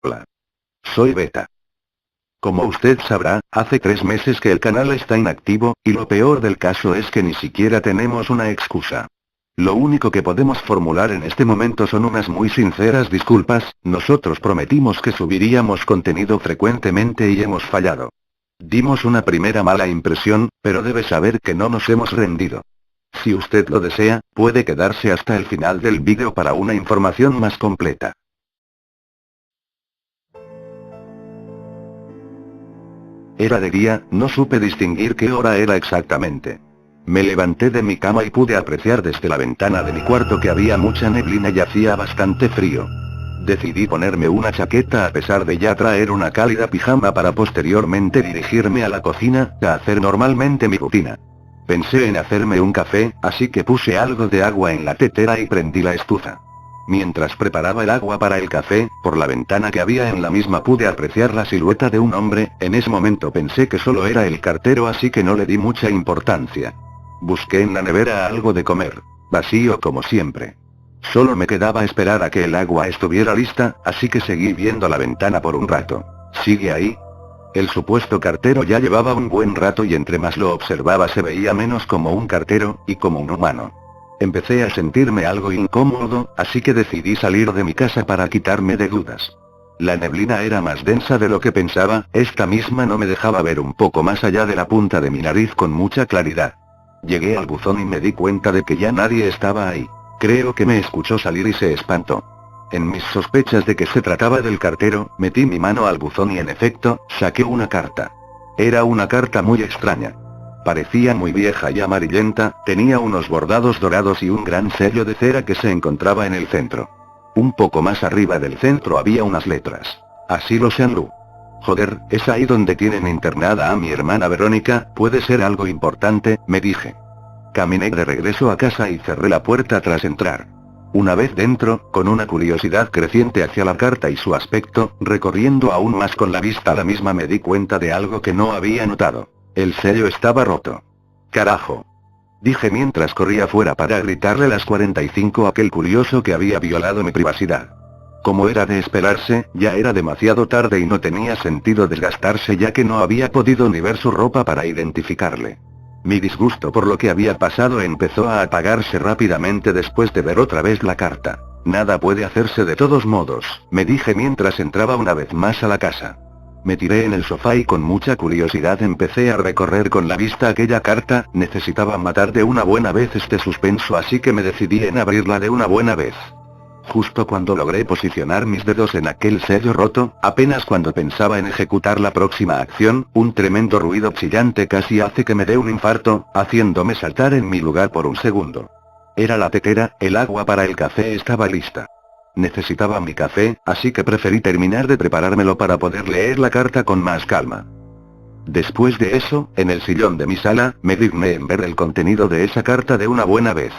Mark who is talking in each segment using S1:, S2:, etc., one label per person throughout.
S1: Hola. Soy Beta. Como usted sabrá, hace 3 meses que el canal está inactivo, y lo peor del caso es que ni siquiera tenemos una excusa. Lo único que podemos formular en este momento son unas muy sinceras disculpas. Nosotros prometimos que subiríamos contenido frecuentemente y hemos fallado. Dimos una primera mala impresión, pero debe saber que no nos hemos rendido. Si usted lo desea, puede quedarse hasta el final del vídeo para una información más completa. Era de día, no supe distinguir qué hora era exactamente. Me levanté de mi cama y pude apreciar desde la ventana de mi cuarto que había mucha neblina y hacía bastante frío. Decidí ponerme una chaqueta a pesar de ya traer una cálida pijama para posteriormente dirigirme a la cocina, a hacer normalmente mi rutina. Pensé en hacerme un café, así que puse algo de agua en la tetera y prendí la estufa. Mientras preparaba el agua para el café, por la ventana que había en la misma pude apreciar la silueta de un hombre. En ese momento pensé que solo era el cartero, así que no le di mucha importancia. Busqué en la nevera algo de comer. Vacío como siempre. Solo me quedaba esperar a que el agua estuviera lista, así que seguí viendo la ventana por un rato. ¿Sigue ahí? El supuesto cartero ya llevaba un buen rato y entre más lo observaba se veía menos como un cartero, y como un humano. Empecé a sentirme algo incómodo, así que decidí salir de mi casa para quitarme de dudas. La neblina era más densa de lo que pensaba, esta misma no me dejaba ver un poco más allá de la punta de mi nariz con mucha claridad. Llegué al buzón y me di cuenta de que ya nadie estaba ahí. Creo que me escuchó salir y se espantó. En mis sospechas de que se trataba del cartero, metí mi mano al buzón y en efecto, saqué una carta. Era una carta muy extraña. Parecía muy vieja y amarillenta, tenía unos bordados dorados y un gran sello de cera que se encontraba en el centro. Un poco más arriba del centro había unas letras. Asilo Shanlu. Joder, es ahí donde tienen internada a mi hermana Verónica, puede ser algo importante, me dije. Caminé de regreso a casa y cerré la puerta tras entrar. Una vez dentro, con una curiosidad creciente hacia la carta y su aspecto, recorriendo aún más con la vista la misma me di cuenta de algo que no había notado. El sello estaba roto. Carajo. Dije mientras corría fuera para gritarle las 45 a aquel curioso que había violado mi privacidad. Como era de esperarse, ya era demasiado tarde y no tenía sentido desgastarse ya que no había podido ni ver su ropa para identificarle. Mi disgusto por lo que había pasado empezó a apagarse rápidamente después de ver otra vez la carta. Nada puede hacerse de todos modos, me dije mientras entraba una vez más a la casa. Me tiré en el sofá y con mucha curiosidad empecé a recorrer con la vista aquella carta. Necesitaba matar de una buena vez este suspenso, así que me decidí en abrirla de una buena vez. Justo cuando logré posicionar mis dedos en aquel sello roto, apenas cuando pensaba en ejecutar la próxima acción, un tremendo ruido chillante casi hace que me dé un infarto, haciéndome saltar en mi lugar por un segundo. Era la tetera, el agua para el café estaba lista. Necesitaba mi café, así que preferí terminar de preparármelo para poder leer la carta con más calma. Después de eso, en el sillón de mi sala, me digné en ver el contenido de esa carta de una buena vez.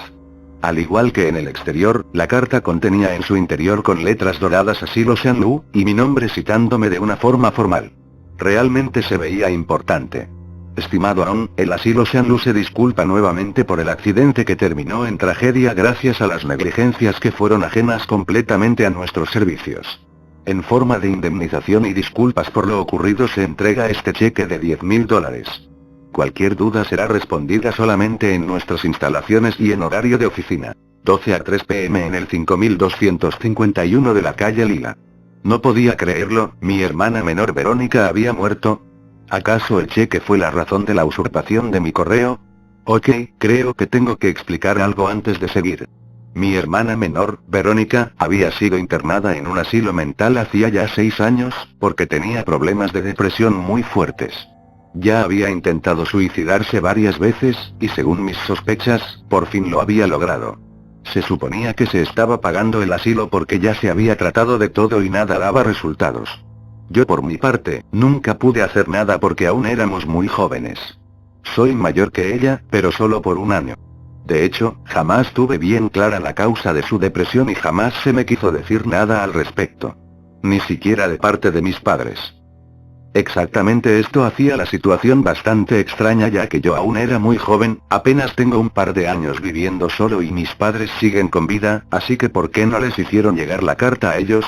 S1: Al igual que en el exterior, la carta contenía en su interior con letras doradas Asilo Shanlu, y mi nombre citándome de una forma formal. Realmente se veía importante. Estimado Aon, el Asilo Shanlu se disculpa nuevamente por el accidente que terminó en tragedia gracias a las negligencias que fueron ajenas completamente a nuestros servicios. En forma de indemnización y disculpas por lo ocurrido se entrega este cheque de $10.000. Cualquier duda será respondida solamente en nuestras instalaciones y en horario de oficina. 12 a 3 p.m. en el 5251 de la calle Lila. No podía creerlo, mi hermana menor Verónica había muerto. ¿Acaso el cheque fue la razón de la usurpación de mi correo? Ok, creo que tengo que explicar algo antes de seguir. Mi hermana menor, Verónica, había sido internada en un asilo mental hacía ya 6 años, porque tenía problemas de depresión muy fuertes. Ya había intentado suicidarse varias veces, y según mis sospechas, por fin lo había logrado. Se suponía que se estaba pagando el asilo porque ya se había tratado de todo y nada daba resultados. Yo por mi parte, nunca pude hacer nada porque aún éramos muy jóvenes. Soy mayor que ella, pero solo por un año. De hecho, jamás tuve bien clara la causa de su depresión y jamás se me quiso decir nada al respecto. Ni siquiera de parte de mis padres. Exactamente esto hacía la situación bastante extraña ya que yo aún era muy joven, apenas tengo un par de años viviendo solo y mis padres siguen con vida, así que ¿por qué no les hicieron llegar la carta a ellos?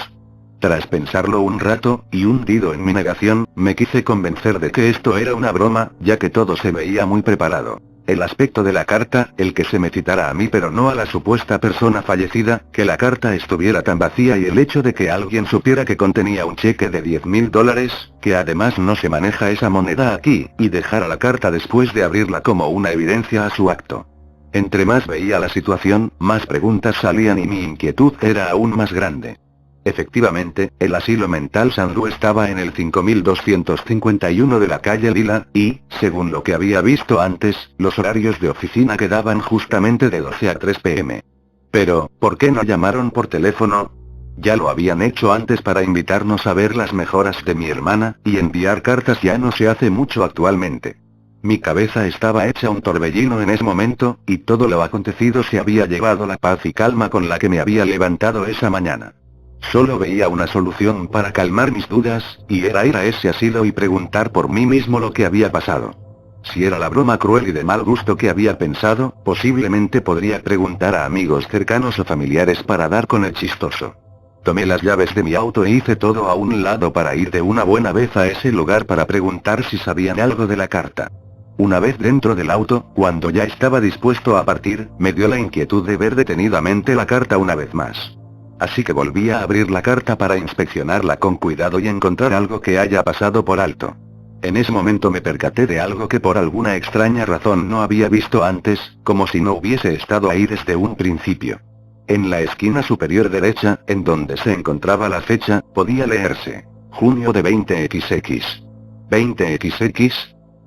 S1: Tras pensarlo un rato, y hundido en mi negación, me quise convencer de que esto era una broma, ya que todo se veía muy preparado. El aspecto de la carta, el que se me citara a mí pero no a la supuesta persona fallecida, que la carta estuviera tan vacía y el hecho de que alguien supiera que contenía un cheque de $10.000, que además no se maneja esa moneda aquí, y dejara la carta después de abrirla como una evidencia a su acto. Entre más veía la situación, más preguntas salían y mi inquietud era aún más grande. Efectivamente, el asilo mental Sandú estaba en el 5251 de la calle Lila, y, según lo que había visto antes, los horarios de oficina quedaban justamente de 12 a 3 p.m. Pero, ¿por qué no llamaron por teléfono? Ya lo habían hecho antes para invitarnos a ver las mejoras de mi hermana, y enviar cartas ya no se hace mucho actualmente. Mi cabeza estaba hecha un torbellino en ese momento, y todo lo acontecido se había llevado la paz y calma con la que me había levantado esa mañana. Solo veía una solución para calmar mis dudas, y era ir a ese asilo y preguntar por mí mismo lo que había pasado. Si era la broma cruel y de mal gusto que había pensado, posiblemente podría preguntar a amigos cercanos o familiares para dar con el chistoso. Tomé las llaves de mi auto e hice todo a un lado para ir de una buena vez a ese lugar para preguntar si sabían algo de la carta. Una vez dentro del auto, cuando ya estaba dispuesto a partir, me dio la inquietud de ver detenidamente la carta una vez más. Así que volví a abrir la carta para inspeccionarla con cuidado y encontrar algo que haya pasado por alto. En ese momento me percaté de algo que por alguna extraña razón no había visto antes, como si no hubiese estado ahí desde un principio. En la esquina superior derecha, en donde se encontraba la fecha, podía leerse: junio de 20XX. ¿20XX?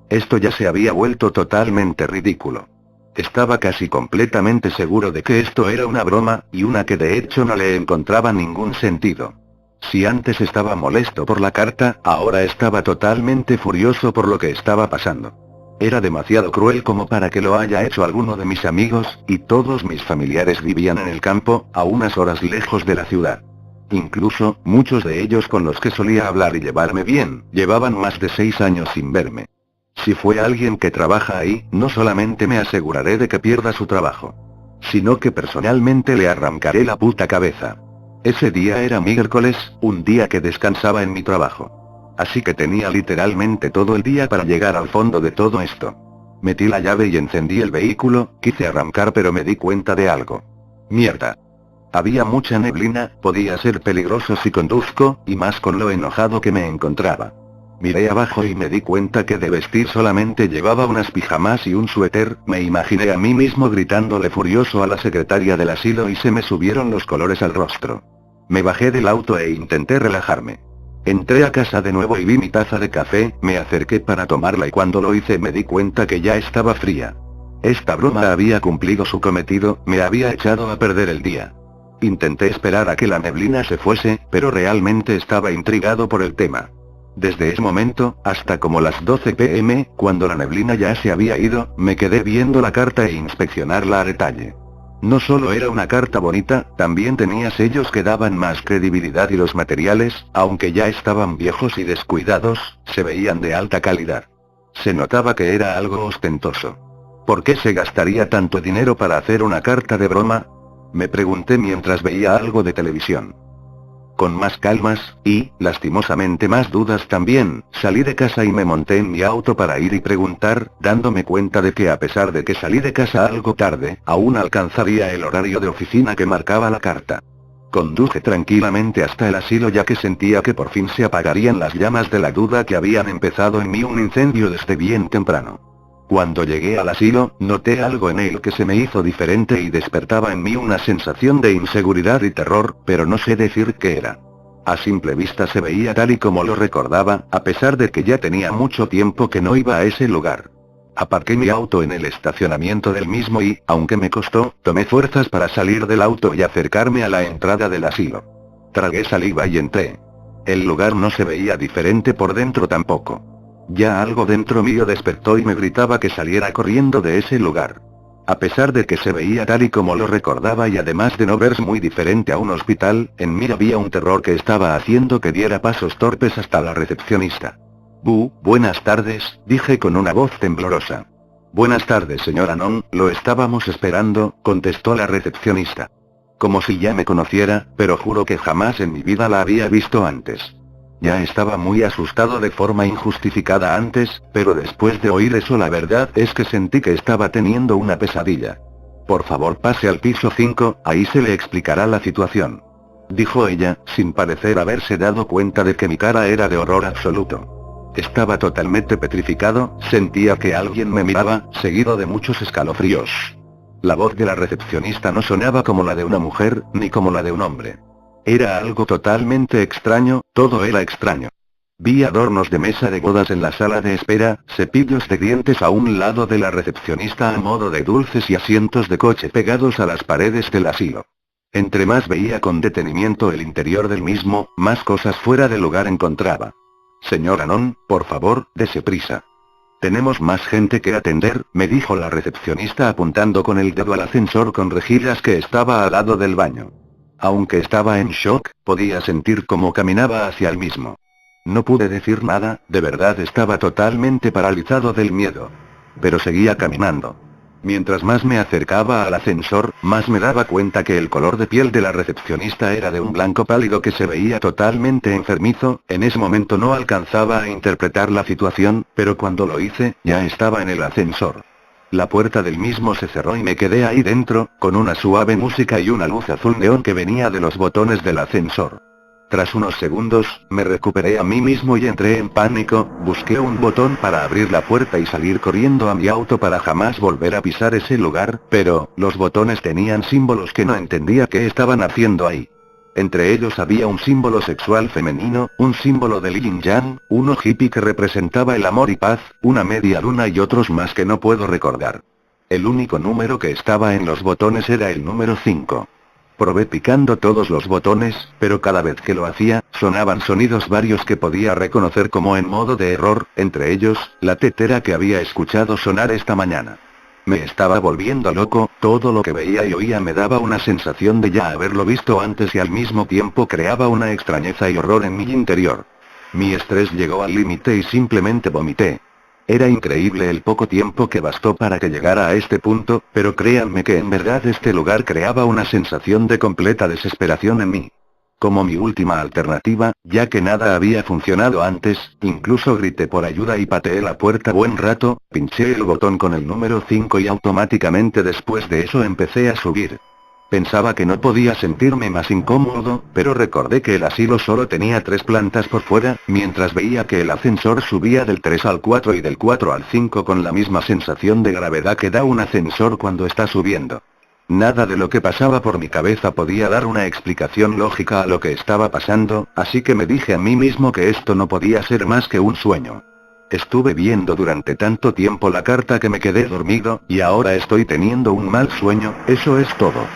S1: Esto ya se había vuelto totalmente ridículo. Estaba casi completamente seguro de que esto era una broma, y una que de hecho no le encontraba ningún sentido. Si antes estaba molesto por la carta, ahora estaba totalmente furioso por lo que estaba pasando. Era demasiado cruel como para que lo haya hecho alguno de mis amigos, y todos mis familiares vivían en el campo, a unas horas lejos de la ciudad. Incluso, muchos de ellos con los que solía hablar y llevarme bien, llevaban más de 6 años sin verme. Si fue alguien que trabaja ahí, no solamente me aseguraré de que pierda su trabajo, sino que personalmente le arrancaré la puta cabeza. Ese día era miércoles, un día que descansaba en mi trabajo. Así que tenía literalmente todo el día para llegar al fondo de todo esto. Metí la llave y encendí el vehículo, quise arrancar pero me di cuenta de algo. Mierda. Había mucha neblina, podía ser peligroso si conduzco, y más con lo enojado que me encontraba. Miré abajo y me di cuenta que de vestir solamente llevaba unas pijamas y un suéter, me imaginé a mí mismo gritándole furioso a la secretaria del asilo y se me subieron los colores al rostro. Me bajé del auto e intenté relajarme. Entré a casa de nuevo y vi mi taza de café, me acerqué para tomarla y cuando lo hice me di cuenta que ya estaba fría. Esta broma había cumplido su cometido, me había echado a perder el día. Intenté esperar a que la neblina se fuese, pero realmente estaba intrigado por el tema. Desde ese momento, hasta como las 12 p.m., cuando la neblina ya se había ido, me quedé viendo la carta e inspeccionarla a detalle. No solo era una carta bonita, también tenía sellos que daban más credibilidad y los materiales, aunque ya estaban viejos y descuidados, se veían de alta calidad. Se notaba que era algo ostentoso. ¿Por qué se gastaría tanto dinero para hacer una carta de broma? Me pregunté mientras veía algo de televisión. Con más calmas, y, lastimosamente más dudas también, salí de casa y me monté en mi auto para ir y preguntar, dándome cuenta de que a pesar de que salí de casa algo tarde, aún alcanzaría el horario de oficina que marcaba la carta. Conduje tranquilamente hasta el asilo ya que sentía que por fin se apagarían las llamas de la duda que habían empezado en mí un incendio desde bien temprano. Cuando llegué al asilo, noté algo en él que se me hizo diferente y despertaba en mí una sensación de inseguridad y terror, pero no sé decir qué era. A simple vista se veía tal y como lo recordaba, a pesar de que ya tenía mucho tiempo que no iba a ese lugar. Aparqué mi auto en el estacionamiento del mismo y, aunque me costó, tomé fuerzas para salir del auto y acercarme a la entrada del asilo. Tragué saliva y entré. El lugar no se veía diferente por dentro tampoco. Ya algo dentro mío despertó y me gritaba que saliera corriendo de ese lugar. A pesar de que se veía tal y como lo recordaba y además de no verse muy diferente a un hospital, en mí había un terror que estaba haciendo que diera pasos torpes hasta la recepcionista. Buenas tardes, dije con una voz temblorosa. Buenas tardes señora Non, lo estábamos esperando, contestó la recepcionista. como si ya me conociera, pero juro que jamás en mi vida la había visto antes. Ya estaba muy asustado de forma injustificada antes, pero después de oír eso la verdad es que sentí que estaba teniendo una pesadilla. Por favor pase al piso 5, ahí se le explicará la situación. Dijo ella, sin parecer haberse dado cuenta de que mi cara era de horror absoluto. Estaba totalmente petrificado, sentía que alguien me miraba, seguido de muchos escalofríos. La voz de la recepcionista no sonaba como la de una mujer, ni como la de un hombre. Era algo totalmente extraño, todo era extraño. Vi adornos de mesa de bodas en la sala de espera, cepillos de dientes a un lado de la recepcionista a modo de dulces y asientos de coche pegados a las paredes del asilo. Entre más veía con detenimiento el interior del mismo, más cosas fuera de lugar encontraba. Señor Anon, por favor, dese prisa. Tenemos más gente que atender, me dijo la recepcionista apuntando con el dedo al ascensor con rejillas que estaba al lado del baño. Aunque estaba en shock, podía sentir cómo caminaba hacia el mismo. No pude decir nada, de verdad estaba totalmente paralizado del miedo. Pero seguía caminando. Mientras más me acercaba al ascensor, más me daba cuenta que el color de piel de la recepcionista era de un blanco pálido que se veía totalmente enfermizo. En ese momento no alcanzaba a interpretar la situación, pero cuando lo hice, ya estaba en el ascensor. La puerta del mismo se cerró y me quedé ahí dentro, con una suave música y una luz azul neón que venía de los botones del ascensor. Tras unos segundos, me recuperé a mí mismo y entré en pánico, busqué un botón para abrir la puerta y salir corriendo a mi auto para jamás volver a pisar ese lugar, pero, los botones tenían símbolos que no entendía qué estaban haciendo ahí. Entre ellos había un símbolo sexual femenino, un símbolo del yin yang, uno hippie que representaba el amor y paz, una media luna y otros más que no puedo recordar. El único número que estaba en los botones era el número 5. Probé picando todos los botones, pero cada vez que lo hacía, sonaban sonidos varios que podía reconocer como en modo de error, entre ellos, la tetera que había escuchado sonar esta mañana. Me estaba volviendo loco, todo lo que veía y oía me daba una sensación de ya haberlo visto antes y al mismo tiempo creaba una extrañeza y horror en mi interior. Mi estrés llegó al límite y simplemente vomité. Era increíble el poco tiempo que bastó para que llegara a este punto, pero créanme que en verdad este lugar creaba una sensación de completa desesperación en mí. Como mi última alternativa, ya que nada había funcionado antes, incluso grité por ayuda y pateé la puerta buen rato, pinché el botón con el número 5 y automáticamente después de eso empecé a subir. Pensaba que no podía sentirme más incómodo, pero recordé que el asilo solo tenía 3 plantas por fuera, mientras veía que el ascensor subía del 3 al 4 y del 4 al 5 con la misma sensación de gravedad que da un ascensor cuando está subiendo. Nada de lo que pasaba por mi cabeza podía dar una explicación lógica a lo que estaba pasando, así que me dije a mí mismo que esto no podía ser más que un sueño. Estuve viendo durante tanto tiempo la carta que me quedé dormido, y ahora estoy teniendo un mal sueño, eso es todo.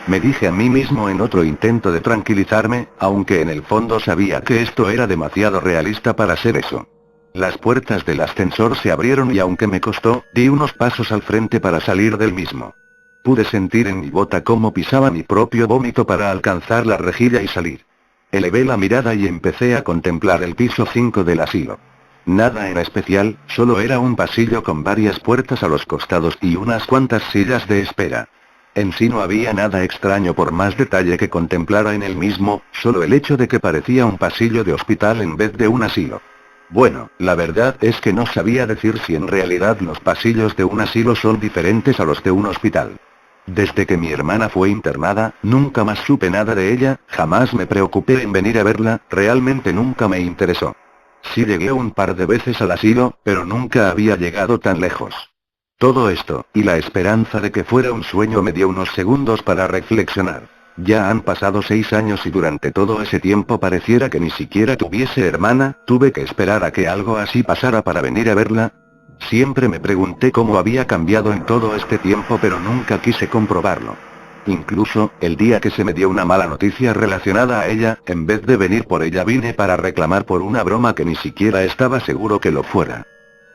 S1: Me dije a mí mismo en otro intento de tranquilizarme, aunque en el fondo sabía que esto era demasiado realista para ser eso. Las puertas del ascensor se abrieron y aunque me costó, di unos pasos al frente para salir del mismo. Pude sentir en mi bota cómo pisaba mi propio vómito para alcanzar la rejilla y salir. Elevé la mirada y empecé a contemplar el piso 5 del asilo. Nada en especial, solo era un pasillo con varias puertas a los costados y unas cuantas sillas de espera. En sí no había nada extraño por más detalle que contemplara en el mismo, solo el hecho de que parecía un pasillo de hospital en vez de un asilo. Bueno, la verdad es que no sabía decir si en realidad los pasillos de un asilo son diferentes a los de un hospital. Desde que mi hermana fue internada, nunca más supe nada de ella, jamás me preocupé en venir a verla, realmente nunca me interesó. Sí llegué un par de veces al asilo, pero nunca había llegado tan lejos. Todo esto, y la esperanza de que fuera un sueño me dio unos segundos para reflexionar. Ya han pasado 6 años y durante todo ese tiempo pareciera que ni siquiera tuviese hermana, tuve que esperar a que algo así pasara para venir a verla. Siempre me pregunté cómo había cambiado en todo este tiempo pero nunca quise comprobarlo. Incluso, el día que se me dio una mala noticia relacionada a ella, en vez de venir por ella vine para reclamar por una broma que ni siquiera estaba seguro que lo fuera.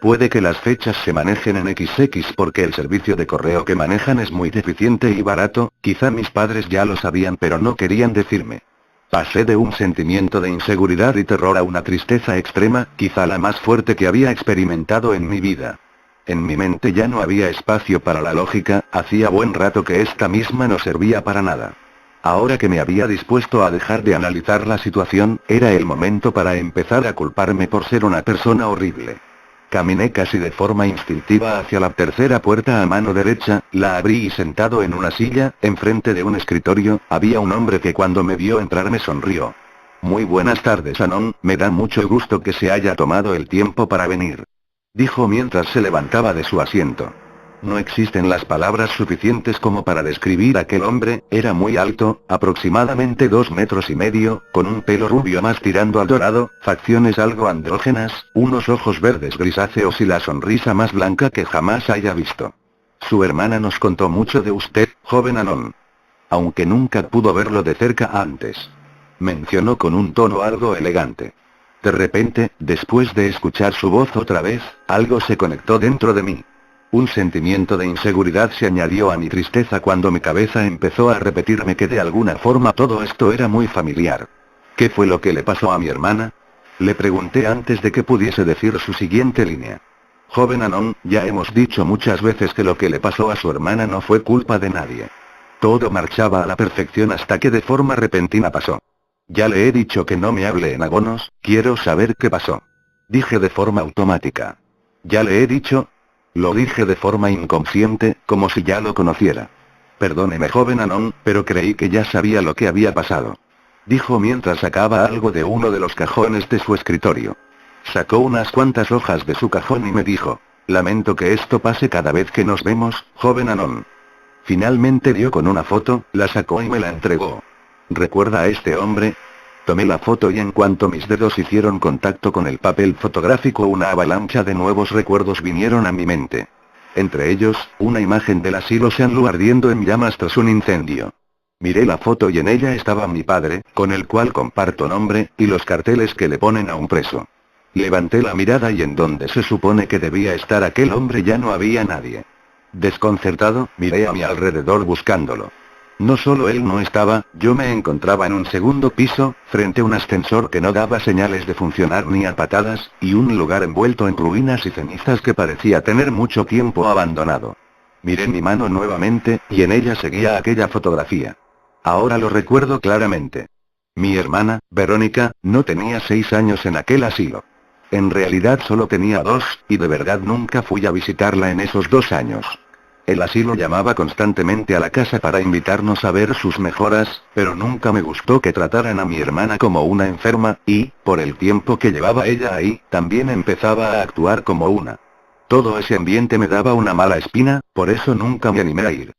S1: Puede que las fechas se manejen en XX porque el servicio de correo que manejan es muy deficiente y barato, quizá mis padres ya lo sabían pero no querían decirme. Pasé de un sentimiento de inseguridad y terror a una tristeza extrema, quizá la más fuerte que había experimentado en mi vida. En mi mente ya no había espacio para la lógica, hacía buen rato que esta misma no servía para nada. Ahora que me había dispuesto a dejar de analizar la situación, era el momento para empezar a culparme por ser una persona horrible. Caminé casi de forma instintiva hacia la tercera puerta a mano derecha, la abrí y sentado en una silla, enfrente de un escritorio, había un hombre que cuando me vio entrar me sonrió. Muy buenas tardes, Anon, me da mucho gusto que se haya tomado el tiempo para venir. Dijo mientras se levantaba de su asiento. No existen las palabras suficientes como para describir a aquel hombre, era muy alto, aproximadamente 2,5 metros, con un pelo rubio más tirando al dorado, facciones algo andrógenas, unos ojos verdes grisáceos y la sonrisa más blanca que jamás haya visto. Su hermana nos contó mucho de usted, joven Anon. Aunque nunca pudo verlo de cerca antes. Mencionó con un tono algo elegante. De repente, después de escuchar su voz otra vez, algo se conectó dentro de mí. Un sentimiento de inseguridad se añadió a mi tristeza cuando mi cabeza empezó a repetirme que de alguna forma todo esto era muy familiar. ¿Qué fue lo que le pasó a mi hermana? Le pregunté antes de que pudiese decir su siguiente línea. Joven Anon, ya hemos dicho muchas veces que lo que le pasó a su hermana no fue culpa de nadie. Todo marchaba a la perfección hasta que de forma repentina pasó. Ya le he dicho que no me hable en abonos, quiero saber qué pasó. Dije de forma automática. Ya le he dicho. Lo dije de forma inconsciente, como si ya lo conociera. Perdóneme, joven Anon, pero creí que ya sabía lo que había pasado. Dijo mientras sacaba algo de uno de los cajones de su escritorio. Sacó unas cuantas hojas de su cajón y me dijo. Lamento que esto pase cada vez que nos vemos, joven Anon. Finalmente dio con una foto, la sacó y me la entregó. ¿Recuerda a este hombre? Tomé la foto y en cuanto mis dedos hicieron contacto con el papel fotográfico una avalancha de nuevos recuerdos vinieron a mi mente. Entre ellos, una imagen del asilo Shanlu ardiendo en llamas tras un incendio. Miré la foto y en ella estaba mi padre, con el cual comparto nombre, y los carteles que le ponen a un preso. Levanté la mirada y en donde se supone que debía estar aquel hombre ya no había nadie. Desconcertado, miré a mi alrededor buscándolo. No solo él no estaba, yo me encontraba en un segundo piso, frente a un ascensor que no daba señales de funcionar ni a patadas, y un lugar envuelto en ruinas y cenizas que parecía tener mucho tiempo abandonado. Miré mi mano nuevamente, y en ella seguía aquella fotografía. Ahora lo recuerdo claramente. Mi hermana, Verónica, no tenía 6 años en aquel asilo. En realidad solo tenía 2, y de verdad nunca fui a visitarla en esos 2 años. El asilo llamaba constantemente a la casa para invitarnos a ver sus mejoras, pero nunca me gustó que trataran a mi hermana como una enferma, y, por el tiempo que llevaba ella ahí, también empezaba a actuar como una. Todo ese ambiente me daba una mala espina, por eso nunca me animé a ir.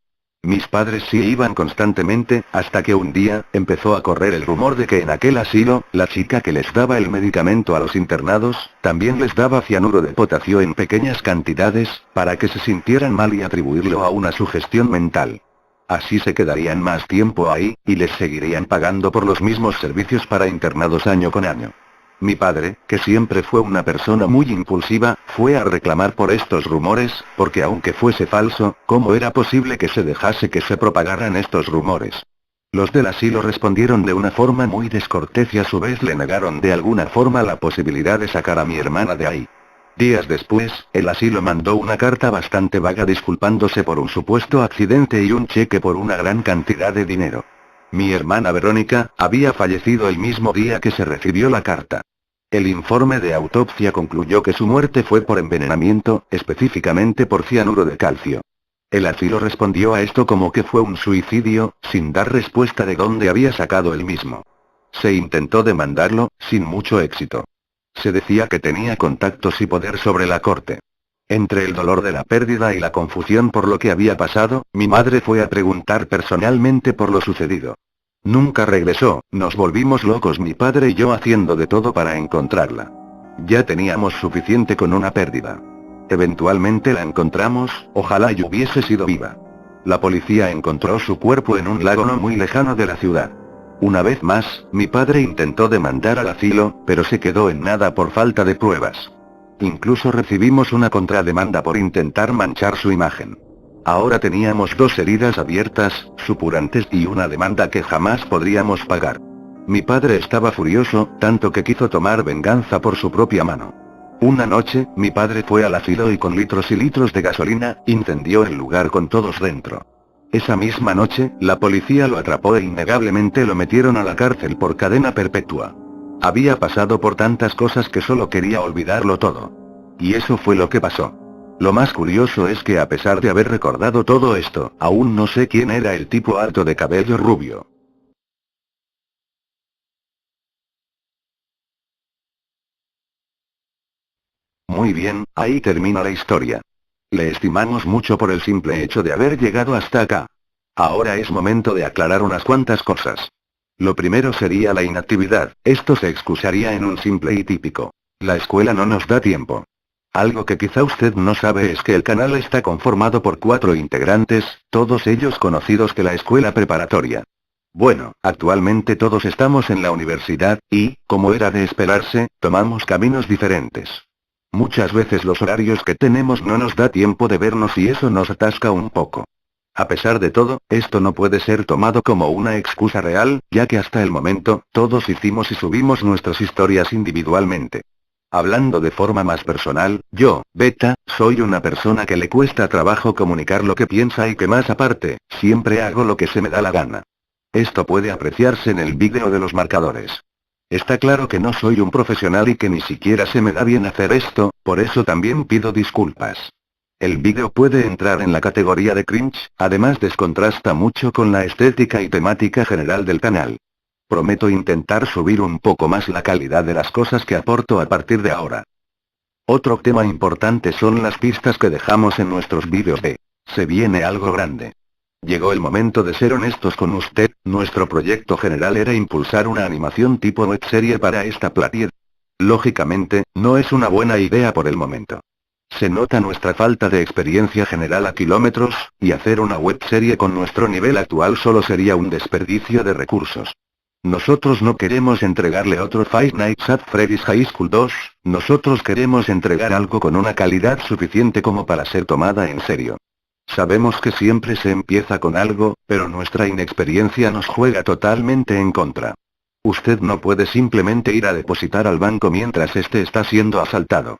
S1: Mis padres sí iban constantemente, hasta que un día, empezó a correr el rumor de que en aquel asilo, la chica que les daba el medicamento a los internados, también les daba cianuro de potasio en pequeñas cantidades, para que se sintieran mal y atribuirlo a una sugestión mental. Así se quedarían más tiempo ahí, y les seguirían pagando por los mismos servicios para internados año con año. Mi padre, que siempre fue una persona muy impulsiva, fue a reclamar por estos rumores, porque aunque fuese falso, ¿cómo era posible que se dejase que se propagaran estos rumores? Los del asilo respondieron de una forma muy descortés y a su vez le negaron de alguna forma la posibilidad de sacar a mi hermana de ahí. Días después, el asilo mandó una carta bastante vaga disculpándose por un supuesto accidente y un cheque por una gran cantidad de dinero. Mi hermana Verónica, había fallecido el mismo día que se recibió la carta. El informe de autopsia concluyó que su muerte fue por envenenamiento, específicamente por cianuro de calcio. El asilo respondió a esto como que fue un suicidio, sin dar respuesta de dónde había sacado el mismo. Se intentó demandarlo, sin mucho éxito. Se decía que tenía contactos y poder sobre la corte. Entre el dolor de la pérdida y la confusión por lo que había pasado, mi madre fue a preguntar personalmente por lo sucedido. Nunca regresó, nos volvimos locos mi padre y yo haciendo de todo para encontrarla. Ya teníamos suficiente con una pérdida. Eventualmente la encontramos, ojalá y hubiese sido viva. La policía encontró su cuerpo en un lago no muy lejano de la ciudad. Una vez más, mi padre intentó demandar al asilo, pero se quedó en nada por falta de pruebas. Incluso recibimos una contrademanda por intentar manchar su imagen. Ahora teníamos 2 heridas abiertas, supurantes y una demanda que jamás podríamos pagar. Mi padre estaba furioso, tanto que quiso tomar venganza por su propia mano. Una noche, mi padre fue al asilo y con litros y litros de gasolina, incendió el lugar con todos dentro. Esa misma noche, la policía lo atrapó e innegablemente lo metieron a la cárcel por cadena perpetua. Había pasado por tantas cosas que solo quería olvidarlo todo. Y eso fue lo que pasó. Lo más curioso es que a pesar de haber recordado todo esto, aún no sé quién era el tipo alto de cabello rubio. Muy bien, ahí termina la historia. Le estimamos mucho por el simple hecho de haber llegado hasta acá. Ahora es momento de aclarar unas cuantas cosas. Lo primero sería la inactividad, esto se excusaría en un simple y típico. La escuela no nos da tiempo. Algo que quizá usted no sabe es que el canal está conformado por 4 integrantes, todos ellos conocidos de la escuela preparatoria. Bueno, actualmente todos estamos en la universidad, y, como era de esperarse, tomamos caminos diferentes. Muchas veces los horarios que tenemos no nos da tiempo de vernos y eso nos atasca un poco. A pesar de todo, esto no puede ser tomado como una excusa real, ya que hasta el momento, todos hicimos y subimos nuestras historias individualmente. Hablando de forma más personal, yo, Beta, soy una persona que le cuesta trabajo comunicar lo que piensa y que más aparte, siempre hago lo que se me da la gana. Esto puede apreciarse en el vídeo de los marcadores. Está claro que no soy un profesional y que ni siquiera se me da bien hacer esto, por eso también pido disculpas. El vídeo puede entrar en la categoría de cringe, además descontrasta mucho con la estética y temática general del canal. Prometo intentar subir un poco más la calidad de las cosas que aporto a partir de ahora. Otro tema importante son las pistas que dejamos en nuestros vídeos de "Se viene algo grande". Llegó el momento de ser honestos con usted, nuestro proyecto general era impulsar una animación tipo webserie para esta platier. Lógicamente, no es una buena idea por el momento. Se nota nuestra falta de experiencia general a kilómetros, y hacer una webserie con nuestro nivel actual solo sería un desperdicio de recursos. Nosotros no queremos entregarle otro Five Nights at Freddy's High School 2, nosotros queremos entregar algo con una calidad suficiente como para ser tomada en serio. Sabemos que siempre se empieza con algo, pero nuestra inexperiencia nos juega totalmente en contra. Usted no puede simplemente ir a depositar al banco mientras este está siendo asaltado.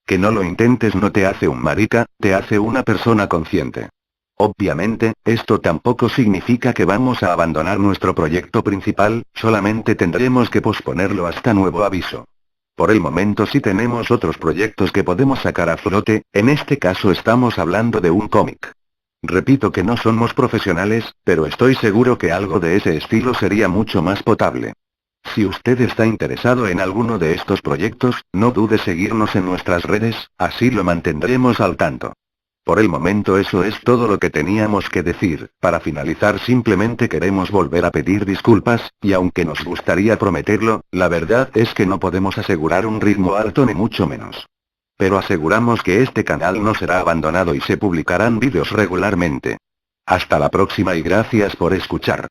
S1: Que no lo intentes no te hace un marica, te hace una persona consciente. Obviamente, esto tampoco significa que vamos a abandonar nuestro proyecto principal, solamente tendremos que posponerlo hasta nuevo aviso. Por el momento sí tenemos otros proyectos que podemos sacar a flote, en este caso estamos hablando de un cómic. Repito que no somos profesionales, pero estoy seguro que algo de ese estilo sería mucho más potable. Si usted está interesado en alguno de estos proyectos, no dude seguirnos en nuestras redes, así lo mantendremos al tanto. Por el momento eso es todo lo que teníamos que decir, para finalizar simplemente queremos volver a pedir disculpas, y aunque nos gustaría prometerlo, la verdad es que no podemos asegurar un ritmo alto ni mucho menos. Pero aseguramos que este canal no será abandonado y se publicarán vídeos regularmente. Hasta la próxima y gracias por escuchar.